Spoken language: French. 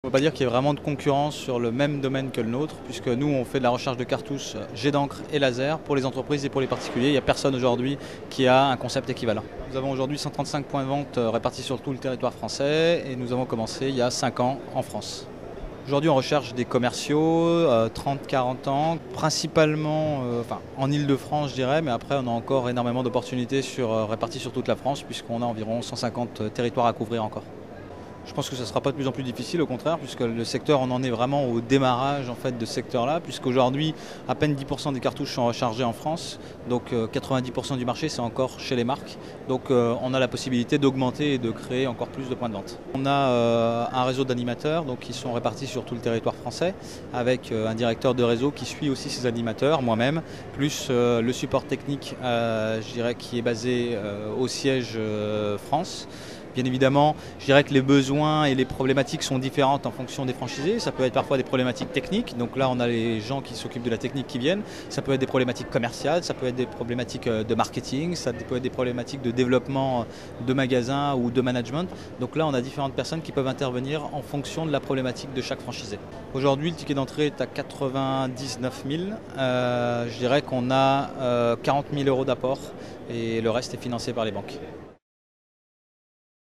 On ne peut pas dire qu'il y ait vraiment de concurrence sur le même domaine que le nôtre, puisque nous, on fait de la recherche de cartouches jet d'encre et laser pour les entreprises et pour les particuliers. Il n'y a personne aujourd'hui qui a un concept équivalent. Nous avons aujourd'hui 135 points de vente répartis sur tout le territoire français et nous avons commencé il y a 5 ans en France. Aujourd'hui, on recherche des commerciaux, 30-40 ans, principalement en Île-de-France, je dirais, mais après, on a encore énormément d'opportunités réparties sur toute la France, puisqu'on a environ 150 territoires à couvrir encore. Je pense que ça ne sera pas de plus en plus difficile, au contraire, puisque le secteur, on en est vraiment au démarrage en fait, de ce secteur-là, puisqu'aujourd'hui, à peine 10% des cartouches sont rechargées en France, donc 90% du marché, c'est encore chez les marques. Donc on a la possibilité d'augmenter et de créer encore plus de points de vente. On a un réseau d'animateurs qui sont répartis sur tout le territoire français, avec un directeur de réseau qui suit aussi ces animateurs, moi-même, plus le support technique, je dirais, qui est basé au siège France. Bien évidemment, je dirais que les besoins et les problématiques sont différentes en fonction des franchisés. Ça peut être parfois des problématiques techniques, donc là on a les gens qui s'occupent de la technique qui viennent. Ça peut être des problématiques commerciales, ça peut être des problématiques de marketing, ça peut être des problématiques de développement de magasins ou de management. Donc là on a différentes personnes qui peuvent intervenir en fonction de la problématique de chaque franchisé. Aujourd'hui le ticket d'entrée est à 99 000. Je dirais qu'on a 40 000 € d'apport et le reste est financé par les banques.